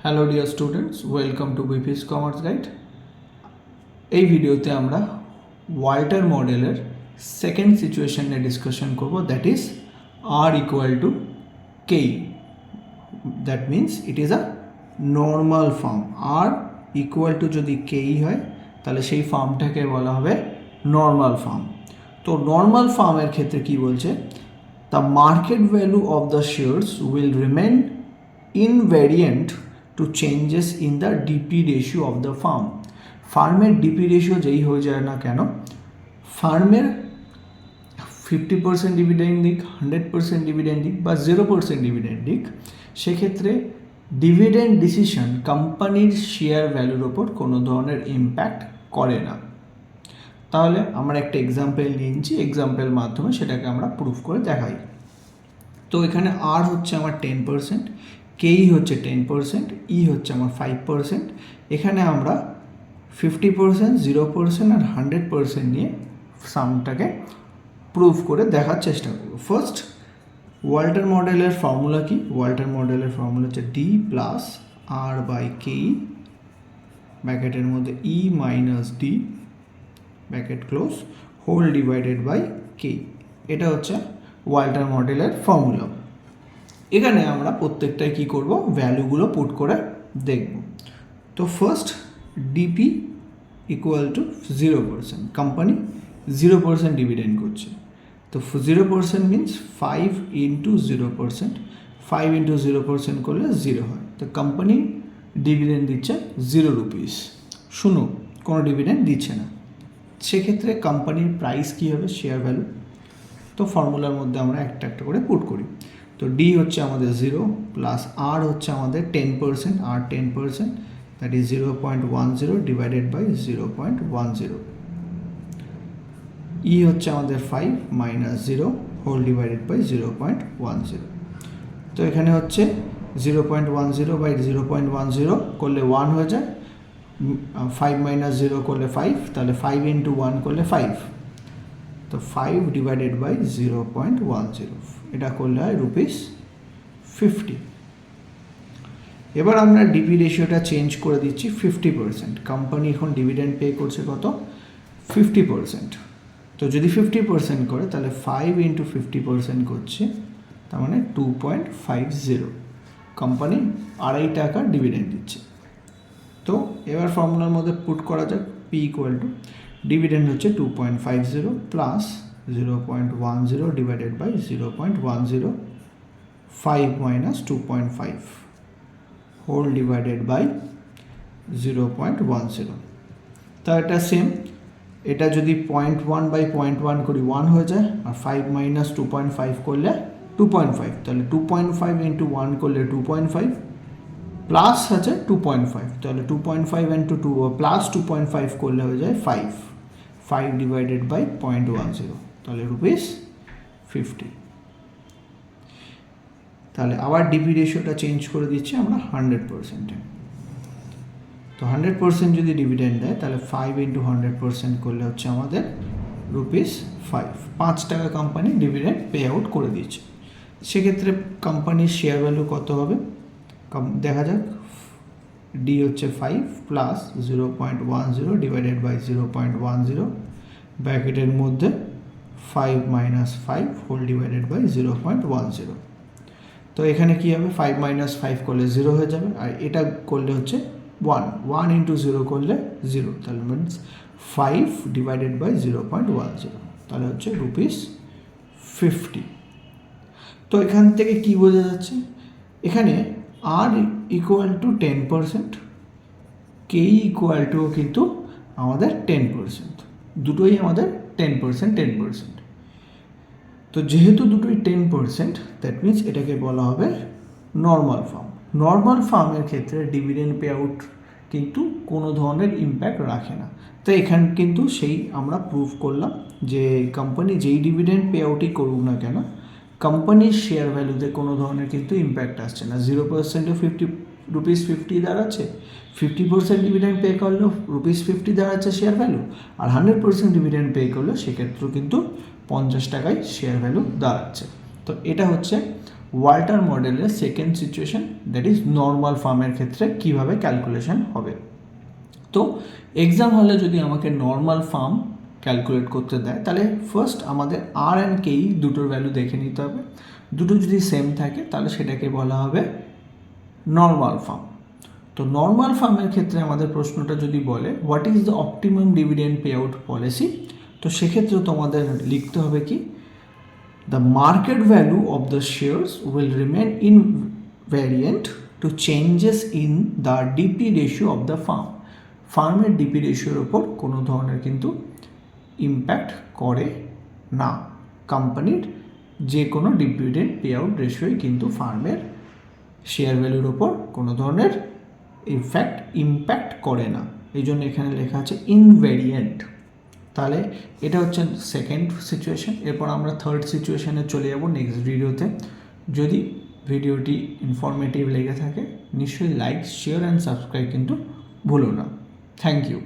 Hello dear students, welcome to BPS commerce guide. এই ভিডিওতে আমরা ওয়াল্টার মডেলের সেকেন্ড সিচুয়েশন নিয়ে ডিসকাশন করব, that is R equal to K. That means it is a normal firm. R equal to যদি K হয় তাহলে সেই ফর্মটাকে বলা হবে নর্মাল ফর্ম। তো নর্মাল ফর্মের ক্ষেত্রে কি বলছে, the market value of the shares will remain invariant to changes in the DP ratio of the firm. ফার্মের ডিপি রেশিও যেই হয়ে যায় না কেন, ফার্মের 50% ডিভিডেন্ড দিক, 100% ডিভিডেন্ড দিক বা 0% ডিভিডেন্ড দিক, সেক্ষেত্রে ডিভিডেন্ড ডিসিশন কোম্পানির শেয়ার ভ্যালুর ওপর কোনো ধরনের ইম্প্যাক্ট করে না। তাহলে আমরা একটা এক্সাম্পল নিয়েছি, এক্সাম্পলের মাধ্যমে সেটাকে আমরা প্রুফ করে দেখাই। তো এখানে আর হচ্ছে আমার 10%, কেই হচ্ছে 10%, ই হচ্ছে আমার 5%। এখানে আমরা 50%, 0% আর 100% নিয়ে সামটাকে প্রুফ করে দেখার চেষ্টা করব। ফার্স্ট, ওয়াল্টার মডেলের ফর্মুলা কি? ওয়াল্টার মডেলের ফর্মুলা হচ্ছে D plus R by K, ব্র্যাকেটের মধ্যে E minus D, bracket close, whole divided by K. এটা হচ্ছে ওয়াল্টার মডেলের ফর্মুলা। এখানে আমরা প্রত্যেকটাই কী করব, ভ্যালুগুলো পুট করে দেখব। তো first, DP equal to 0%, company 0% dividend করছে। তো 0% মিনস 5 ইন্টু 0%, 5 ইন্টু 0% করলে 0 হয়। তো কোম্পানি ডিভিডেন্ড দিচ্ছে 0 রুপিস, শুনো কোনো ডিভিডেন্ড দিচ্ছে না। সেক্ষেত্রে কোম্পানির প্রাইস কী হবে, শেয়ার ভ্যালু। তো ফর্মুলার মধ্যে আমরা একটা একটা করে পুট করি। তো ডি হচ্ছে আমাদের 0 প্লাস আর হচ্ছে আমাদের 10%, আর 10%, দ্যাট ইজ 0.10 ডিভাইডেড বাই 0.10। ই হচ্ছে আমাদের 5 মাইনাস 0 হোল ডিভাইডেড বাই 0.10। তো এখানে হচ্ছে 0.10 বাই 0.10 করলে 1 হয়ে যায়, 5 মাইনাস 0 করলে 5, তাহলে 5 ইন্টু 1 করলে 5। তো 5 ডিভাইডেড বাই 0.10, এটা করলে হয় রুপিস 50। এবার আমরা ডিপি রেশিওটা চেঞ্জ করে দিচ্ছি 50%। কোম্পানি এখন ডিভিডেন্ড পে করছে কত, 50%। তো যদি 50% করে তাহলে 5 ইন্টু 50% করছে, তার মানে 2.50। কোম্পানি 2.5 টাকা ডিভিডেন্ড দিচ্ছে। তো এবার ফর্মুলার মধ্যে পুট করা যাক, পি ইকুয়াল টু ডিভিডেন্ড হচ্ছে 2.50 plus 0.10 divided by 0.10, 5 minus 2.5 whole divided by 0.10। তা এটা সেম, এটা যদি 0.1 বাই 0.1 করি 1 হয়ে যায়, আর 5 মাইনাস 2.5 করলে 2.5, তাহলে 2.5 ইন্টু 1 করলে 2.5 প্লাস আছে 2.5, তাহলে 2.5 ইন্টু 2 প্লাস 2.5 করলে হয়ে যায় 5 ডিভাইডেড বাই 0.10, তাহলে রুপিস 50। তাহলে আবার ডিপি রেশিওটা চেঞ্জ করে দিচ্ছি আমরা 100%-এ। তো 100% যদি ডিভিডেন্ড দেয় তাহলে 5 ইন্টু 100% করলে হচ্ছে আমাদের রুপিস 5 টাকা কোম্পানি ডিভিডেন্ড পে আউট করে দিচ্ছে। সেক্ষেত্রে কোম্পানির শেয়ার ভ্যালু কত হবে দেখা যাক। ডি হচ্ছে 5 প্লাস 0.10 ডিভাইডেড বাই 0.10, ব্র্যাকেটের মধ্যে 5 মাইনাস 5 হোল ডিভাইডেড বাই 0.10। তো এখানে কী হবে, 5 মাইনাস 5 করলে 0 হয়ে যাবে, আর এটা করলে হচ্ছে 1 ইন্টু 0 করলে 0, তাহলে মিনস 5 ডিভাইডেড বাই 0.10, তাহলে হচ্ছে রুপিস 50। তো এখান থেকে কি বোঝা যাচ্ছে, এখানে আর ইকুয়াল টু 10%, কেই ইকুয়াল টু কিন্তু আমাদের 10%, দুটোই আমাদের 10%। তো যেহেতু দুটোই 10%, দ্যাট মিনস এটাকে বলা হবে নর্মাল ফার্ম। নর্মাল ফার্মের ক্ষেত্রে ডিভিডেন্ড পে আউট কিন্তু কোনো ধরনের ইম্প্যাক্ট রাখে না। তো এখানে কিন্তু সেই আমরা প্রুভ করলাম যে কোম্পানি যেই ডিভিডেন্ড পে আউটই করুক না কেন, কোম্পানির শেয়ার ভ্যালুতে কোনো ধরনের কিন্তু ইম্প্যাক্ট আসছে না। 0%-এ রুপিস 50 দাঁড়াচ্ছে, 50% ডিভিডেন্ড পে করলেও রুপিস 50 দাঁড়াচ্ছে শেয়ার ভ্যালু, আর 100% ডিভিডেন্ড পে করলেও সেক্ষেত্রেও কিন্তু 50 টাকায় শেয়ার ভ্যালু দাঁড়াচ্ছে। তো এটা হচ্ছে ওয়াল্টার মডেলের second situation, that is normal ফার্মের ক্ষেত্রে কিভাবে ক্যালকুলেশন হবে। তো এক্সাম হলে যদি আমাকে নর্মাল ফার্ম ক্যালকুলেট করতে দেয়, তাহলে ফার্স্ট আমাদের আর অ্যান্ড কে দুটোর ভ্যালু দেখে নিতে হবে। দুটো যদি সেম থাকে তাহলে সেটাকে বলা হবে নর্মাল ফার্ম। তো নর্মাল ফার্মের ক্ষেত্রে আমাদের প্রশ্নটা যদি বলে what is the optimum dividend pay out policy, তো সেক্ষেত্রে তোমাদের লিখতে হবে কি, the market value of the shares will remain invariant to changes in the DP ratio of the firm. ফার্মের ডিপি রেশিওর ওপর কোনো ধরনের কিন্তু ইম্প্যাক্ট করে না। কোম্পানির যে কোনো ডিভিডেন্ড পে আউট রেশিওই কিন্তু ফার্মের শেয়ার ভ্যালুর ওপর কোনো ধরনের ইম্প্যাক্ট করে না, এই জন্য এখানে লেখা আছে ইনভেরিয়েন্ট। তাহলে এটা হচ্ছে সেকেন্ড সিচুয়েশন। এরপর আমরা থার্ড সিচুয়েশনে চলে যাব নেক্সট ভিডিওতে। যদি ভিডিওটি ইনফরমেটিভ লেগে থাকে নিশ্চয়ই লাইক, শেয়ার অ্যান্ড সাবস্ক্রাইব কিন্তু ভুলো না। Thank you.